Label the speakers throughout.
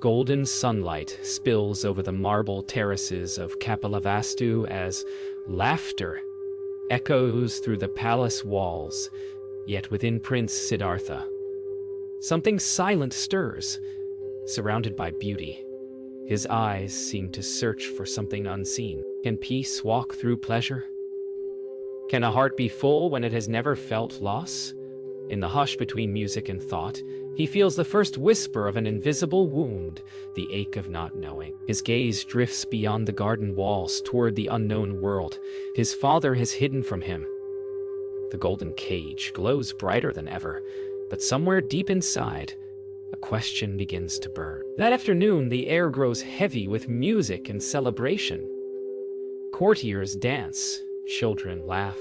Speaker 1: Golden sunlight spills over the marble terraces of Kapilavastu as laughter echoes through the palace walls, yet within Prince Siddhartha, something silent stirs, surrounded by beauty. His eyes seem to search for something unseen. Can peace walk through pleasure? Can a heart be full when it has never felt loss? In the hush between music and thought, he feels the first whisper of an invisible wound, the ache of not knowing. His gaze drifts beyond the garden walls toward the unknown world his father has hidden from him. The golden cage glows brighter than ever, but somewhere deep inside, a question begins to burn. That afternoon, the air grows heavy with music and celebration. Courtiers dance, children laugh.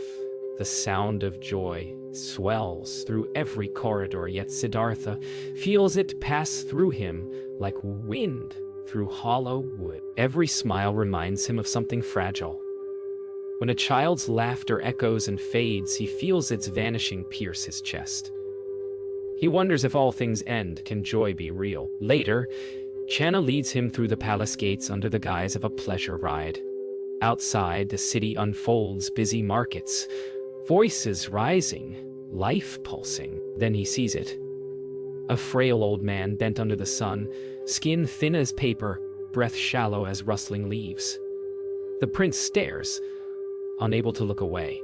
Speaker 1: The sound of joy swells through every corridor, yet Siddhartha feels it pass through him like wind through hollow wood. Every smile reminds him of something fragile. When a child's laughter echoes and fades, he feels its vanishing pierce his chest. He wonders if all things end, can joy be real? Later, Channa leads him through the palace gates under the guise of a pleasure ride. Outside, the city unfolds busy markets, voices rising, life pulsing. Then he sees it. A frail old man bent under the sun, skin thin as paper, breath shallow as rustling leaves. The prince stares, unable to look away.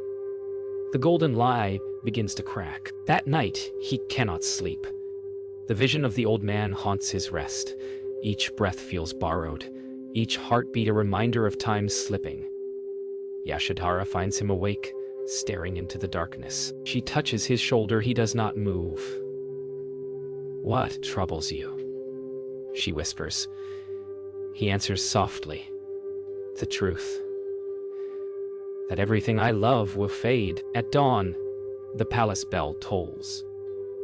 Speaker 1: The golden lie begins to crack. That night, he cannot sleep. The vision of the old man haunts his rest. Each breath feels borrowed, each heartbeat a reminder of time slipping. Yashodhara finds him awake, staring into the darkness. She touches his shoulder. He does not move. "What troubles you?" she whispers. He answers softly, "The truth. That everything I love will fade." At dawn, the palace bell tolls.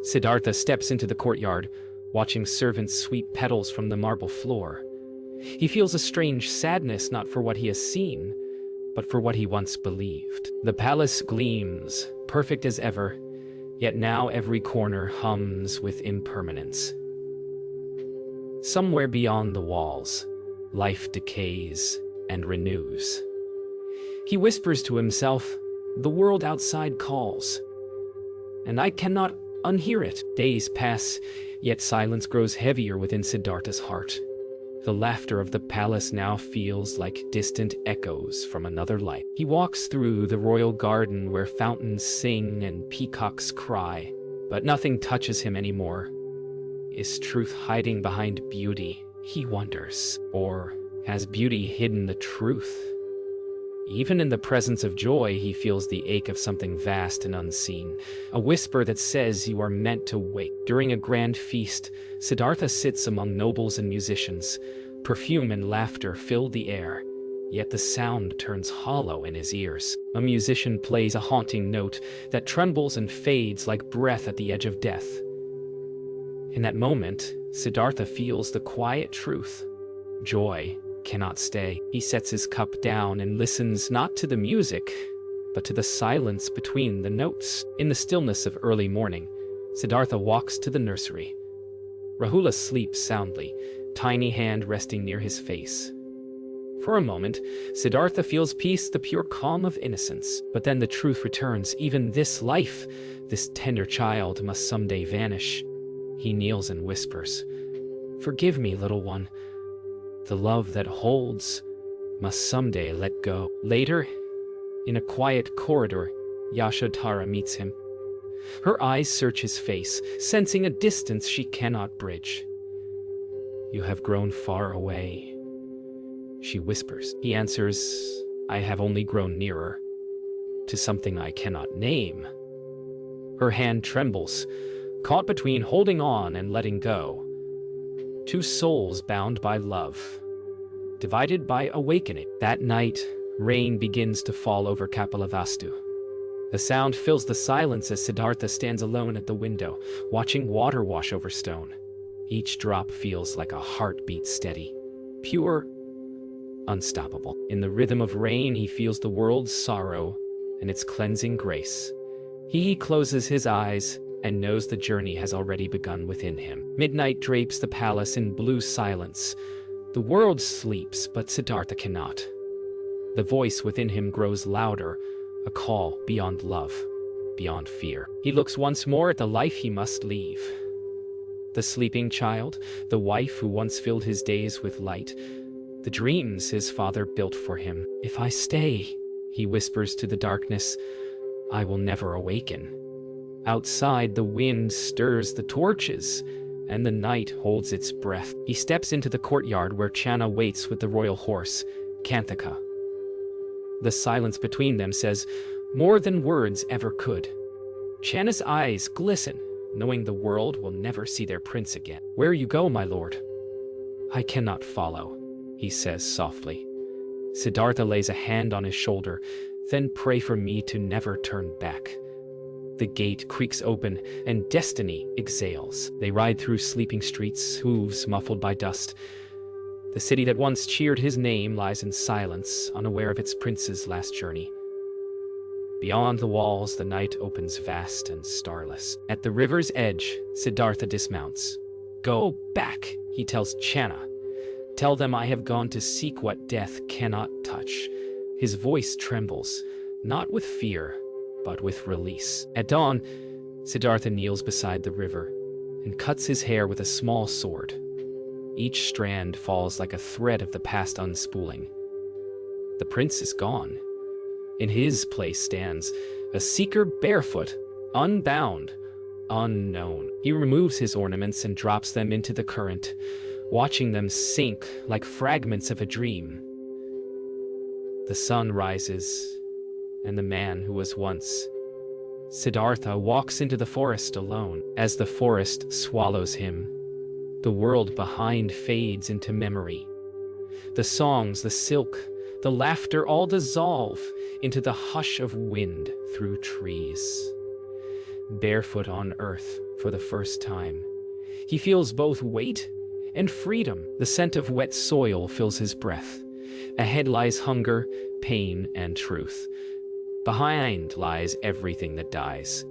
Speaker 1: Siddhartha steps into the courtyard, watching servants sweep petals from the marble floor. He feels a strange sadness, not for what he has seen, but for what he once believed. The palace gleams, perfect as ever, yet now every corner hums with impermanence. Somewhere beyond the walls, life decays and renews. He whispers to himself, "The world outside calls, and I cannot unhear it." Days pass, yet silence grows heavier within Siddhartha's heart. The laughter of the palace now feels like distant echoes from another life. He walks through the royal garden where fountains sing and peacocks cry, but nothing touches him anymore. Is truth hiding behind beauty? He wonders. Or has beauty hidden the truth? Even in the presence of joy, he feels the ache of something vast and unseen, a whisper that says you are meant to wait. During a grand feast, Siddhartha sits among nobles and musicians. Perfume and laughter fill the air, yet the sound turns hollow in his ears. A musician plays a haunting note that trembles and fades like breath at the edge of death. In that moment, Siddhartha feels the quiet truth. Joy cannot stay. He sets his cup down and listens not to the music, but to the silence between the notes. In the stillness of early morning, Siddhartha walks to the nursery. Rahula sleeps soundly, tiny hand resting near his face. For a moment, Siddhartha feels peace, the pure calm of innocence. But then the truth returns. Even this life, this tender child, must someday vanish. He kneels and whispers, "Forgive me, little one. The love that holds must someday let go." Later, in a quiet corridor, Yashodhara meets him. Her eyes search his face, sensing a distance she cannot bridge. "You have grown far away," she whispers. He answers, "I have only grown nearer to something I cannot name." Her hand trembles, caught between holding on and letting go. Two souls bound by love, divided by awakening. That night, rain begins to fall over Kapilavastu. The sound fills the silence as Siddhartha stands alone at the window, watching water wash over stone. Each drop feels like a heartbeat, steady, pure, unstoppable. In the rhythm of rain, he feels the world's sorrow and its cleansing grace. He closes his eyes and knows the journey has already begun within him. Midnight drapes the palace in blue silence. The world sleeps, but Siddhartha cannot. The voice within him grows louder, a call beyond love, beyond fear. He looks once more at the life he must leave. The sleeping child, the wife who once filled his days with light, the dreams his father built for him. If I stay, he whispers to the darkness, I will never awaken. Outside, the wind stirs the torches, and the night holds its breath. He steps into the courtyard where Channa waits with the royal horse, Kanthaka. The silence between them says more than words ever could. Channa's eyes glisten, knowing the world will never see their prince again. Where you go, my lord? I cannot follow, he says softly. Siddhartha lays a hand on his shoulder, then pray for me to never turn back. The gate creaks open, and destiny exhales. They ride through sleeping streets, hooves muffled by dust. The city that once cheered his name lies in silence, unaware of its prince's last journey. Beyond the walls, the night opens vast and starless. At the river's edge, Siddhartha dismounts. Go back, he tells Channa. Tell them I have gone to seek what death cannot touch. His voice trembles, not with fear, but with release. At dawn, Siddhartha kneels beside the river and cuts his hair with a small sword. Each strand falls like a thread of the past unspooling. The prince is gone. In his place stands a seeker barefoot, unbound, unknown. He removes his ornaments and drops them into the current, watching them sink like fragments of a dream. The sun rises, and the man who was once Siddhartha walks into the forest alone. As the forest swallows him, the world behind fades into memory. The songs, the silk, the laughter all dissolve into the hush of wind through trees. Barefoot on earth for the first time, he feels both weight and freedom. The scent of wet soil fills his breath. Ahead lies hunger, pain, and truth. Behind lies everything that dies.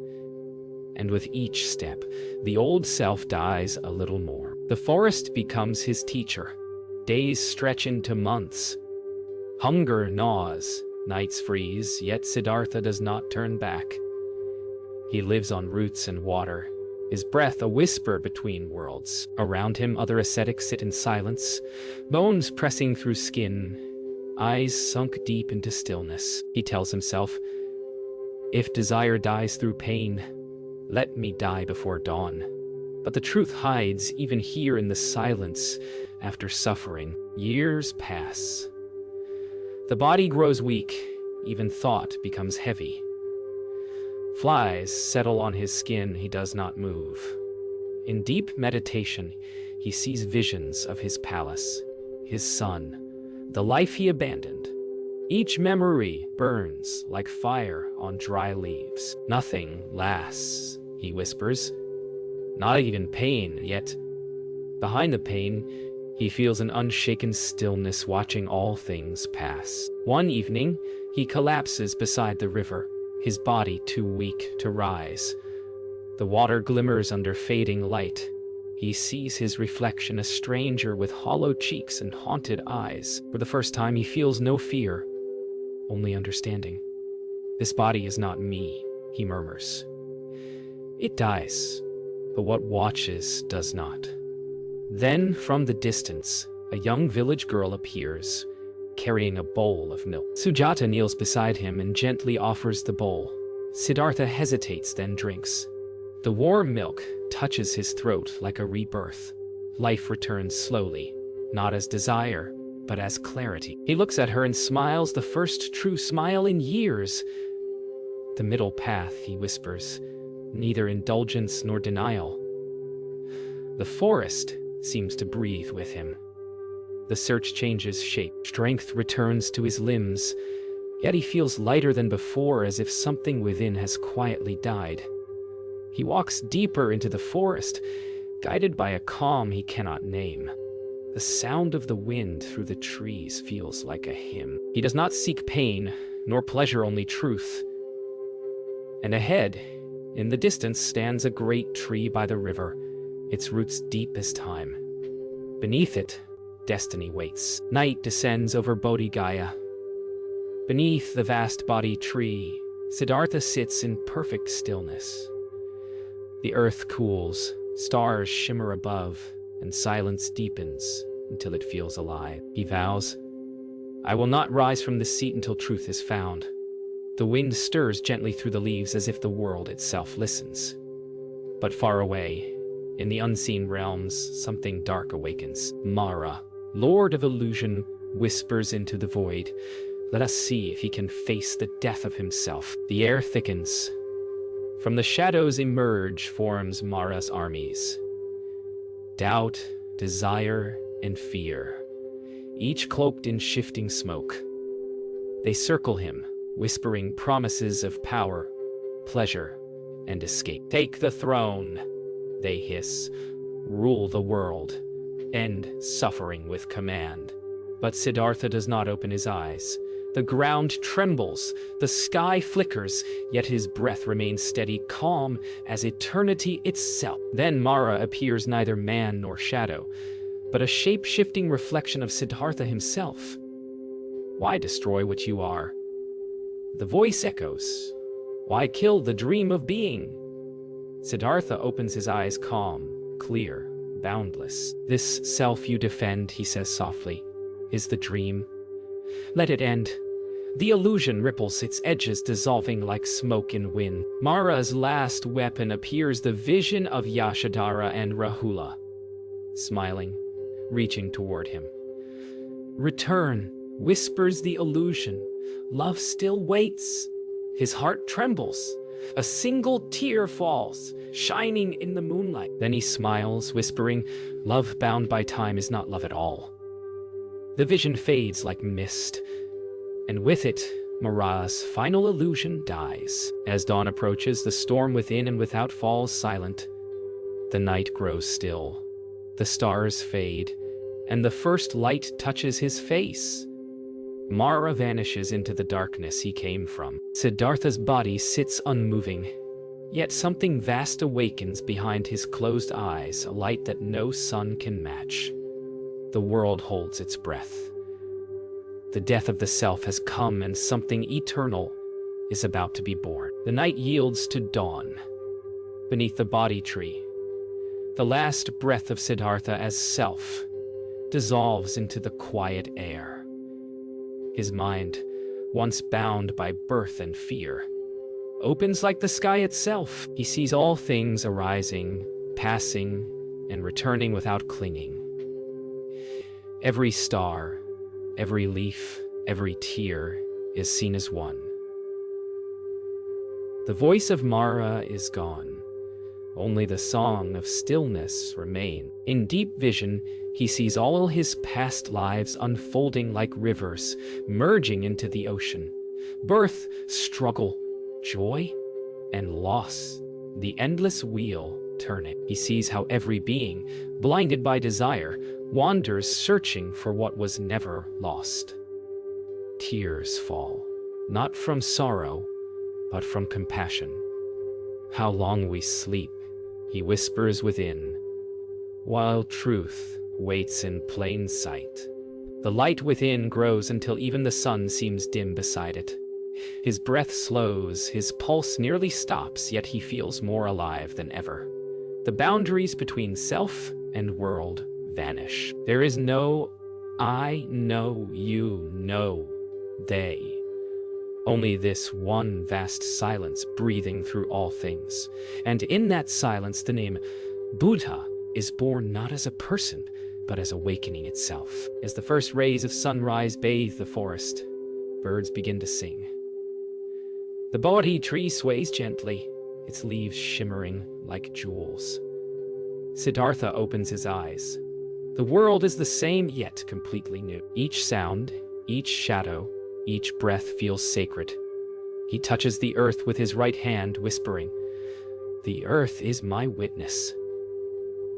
Speaker 1: And with each step, the old self dies a little more. The forest becomes his teacher. Days stretch into months. Hunger gnaws, nights freeze, yet Siddhartha does not turn back. He lives on roots and water, his breath a whisper between worlds. Around him, other ascetics sit in silence, bones pressing through skin, eyes sunk deep into stillness. He tells himself, if desire dies through pain, let me die before dawn. But the truth hides even here in the silence. After suffering, years pass. The body grows weak, even thought becomes heavy. Flies settle on his skin, he does not move. In deep meditation, he sees visions of his palace, his son, the life he abandoned. Each memory burns like fire on dry leaves. Nothing lasts, he whispers. Not even pain, yet behind the pain, he feels an unshaken stillness watching all things pass. One evening, he collapses beside the river, his body too weak to rise. The water glimmers under fading light. He sees his reflection, a stranger with hollow cheeks and haunted eyes. For the first time, he feels no fear, only understanding. This body is not me, he murmurs. It dies, but what watches does not. Then, from the distance, a young village girl appears, carrying a bowl of milk. Sujata kneels beside him and gently offers the bowl. Siddhartha hesitates, then drinks. The warm milk touches his throat like a rebirth. Life returns slowly, not as desire, but as clarity. He looks at her and smiles, the first true smile in years. The middle path, he whispers, neither indulgence nor denial. The forest seems to breathe with him. The search changes shape. Strength returns to his limbs, yet he feels lighter than before, as if something within has quietly died. He walks deeper into the forest, guided by a calm he cannot name. The sound of the wind through the trees feels like a hymn. He does not seek pain, nor pleasure, only truth. And ahead, In the distance stands a great tree by the river, its roots deep as time. Beneath it, destiny waits. Night descends over Bodhi Gaya. Beneath the vast body tree, Siddhartha sits in perfect stillness. The earth cools, stars shimmer above, and silence deepens until it feels alive. He vows, "I will not rise from this seat until truth is found." The wind stirs gently through the leaves as if the world itself listens. But far away, in the unseen realms, something dark awakens. Mara, Lord of Illusion, whispers into the void, "Let us see if he can face the death of himself." The air thickens. From the shadows emerge forms Mara's armies. Doubt, desire, and fear, each cloaked in shifting smoke. They circle him, whispering promises of power, pleasure, and escape. "Take the throne," they hiss. "Rule the world. End suffering with command." But Siddhartha does not open his eyes. The ground trembles, the sky flickers, yet his breath remains steady, calm as eternity itself. Then Mara appears neither man nor shadow, but a shape-shifting reflection of Siddhartha himself. "Why destroy what you are?" The voice echoes. "Why kill the dream of being?" Siddhartha opens his eyes calm, clear, boundless. "This self you defend," he says softly, "is the dream. Let it end." The illusion ripples, its edges dissolving like smoke in wind. Mara's last weapon appears, the vision of Yashodhara and Rahula, smiling, reaching toward him. "Return," whispers the illusion. "Love still waits." His heart trembles. A single tear falls, shining in the moonlight. Then he smiles, whispering, "Love bound by time is not love at all." The vision fades like mist, and with it, Mara's final illusion dies. As dawn approaches, the storm within and without falls silent. The night grows still. The stars fade, and the first light touches his face. Mara vanishes into the darkness he came from. Siddhartha's body sits unmoving, yet something vast awakens behind his closed eyes, a light that no sun can match. The world holds its breath. The death of the self has come, and something eternal is about to be born. The night yields to dawn. Beneath the Bodhi tree, the last breath of Siddhartha as self dissolves into the quiet air. His mind, once bound by birth and fear, opens like the sky itself. He sees all things arising, passing, and returning without clinging. Every star, every leaf, every tear is seen as one. The voice of Mara is gone. Only the song of stillness remains. In deep vision, he sees all his past lives unfolding like rivers, merging into the ocean. Birth, struggle, joy, and loss, the endless wheel turning. He sees how every being, blinded by desire, wanders searching for what was never lost. Tears fall, not from sorrow, but from compassion. "How long we sleep," he whispers within, while truth waits in plain sight. The light within grows until even the sun seems dim beside it. His breath slows, his pulse nearly stops, yet he feels more alive than ever. The boundaries between self and world vanish. There is no I, no you, no they. Only this one vast silence breathing through all things. And in that silence, the name Buddha is born not as a person, but as awakening itself. As the first rays of sunrise bathe the forest, birds begin to sing. The Bodhi tree sways gently, its leaves shimmering like jewels. Siddhartha opens his eyes. The world is the same, yet completely new. Each sound, each shadow, each breath feels sacred. He touches the earth with his right hand, whispering, "The earth is my witness."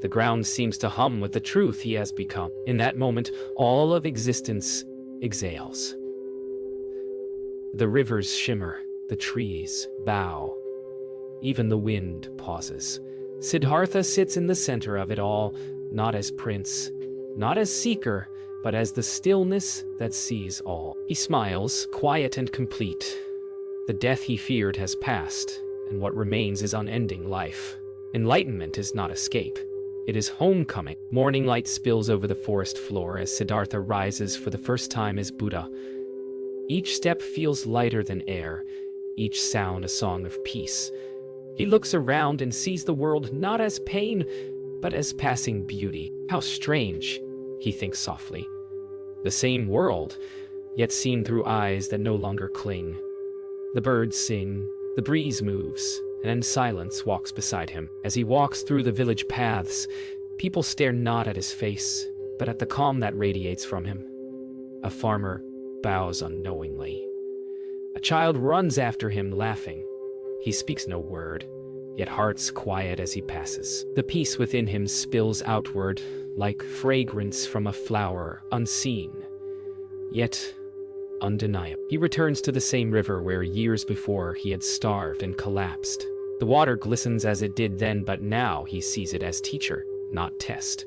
Speaker 1: The ground seems to hum with the truth he has become. In that moment, all of existence exhales. The rivers shimmer, the trees bow. Even the wind pauses. Siddhartha sits in the center of it all, not as prince, not as seeker, but as the stillness that sees all. He smiles, quiet and complete. The death he feared has passed, and what remains is unending life. Enlightenment is not escape. It is homecoming. Morning light spills over the forest floor as Siddhartha rises for the first time as Buddha. Each step feels lighter than air, each sound a song of peace. He looks around and sees the world not as pain, but as passing beauty. How strange, he thinks softly. The same world, yet seen through eyes that no longer cling. The birds sing, the breeze moves, and silence walks beside him. As he walks through the village paths, people stare not at his face, but at the calm that radiates from him. A farmer bows unknowingly. A child runs after him, laughing. He speaks no word, yet heart's quiet as he passes. The peace within him spills outward, like fragrance from a flower, unseen, yet undeniable. He returns to the same river where years before he had starved and collapsed. The water glistens as it did then, but now he sees it as teacher, not test.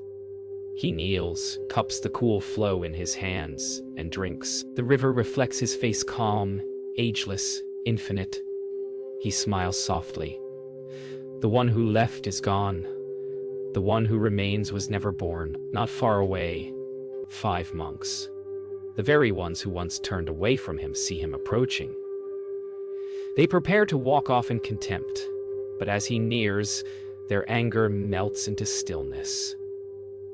Speaker 1: He kneels, cups the cool flow in his hands, and drinks. The river reflects his face, calm, ageless, infinite. He smiles softly. The one who left is gone. The one who remains was never born. Not far away, 5 monks. The very ones who once turned away from him see him approaching. They prepare to walk off in contempt, but as he nears, their anger melts into stillness.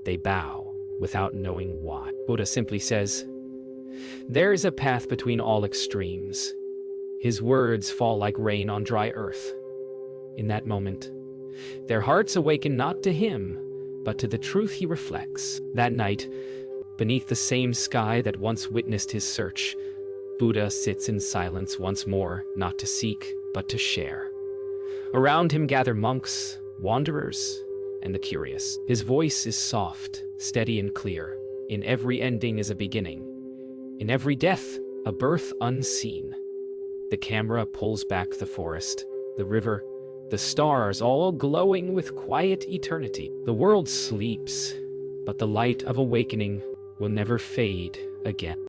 Speaker 1: They bow without knowing why. Buddha simply says, "There is a path between all extremes." His words fall like rain on dry earth. In that moment, their hearts awaken not to him, but to the truth he reflects. That night, beneath the same sky that once witnessed his search, Buddha sits in silence once more, not to seek, but to share. Around him gather monks, wanderers, and the curious. His voice is soft, steady and clear. In every ending is a beginning. In every death, a birth unseen. The camera pulls back the forest, the river, the stars, all glowing with quiet eternity. The world sleeps, but the light of awakening will never fade again.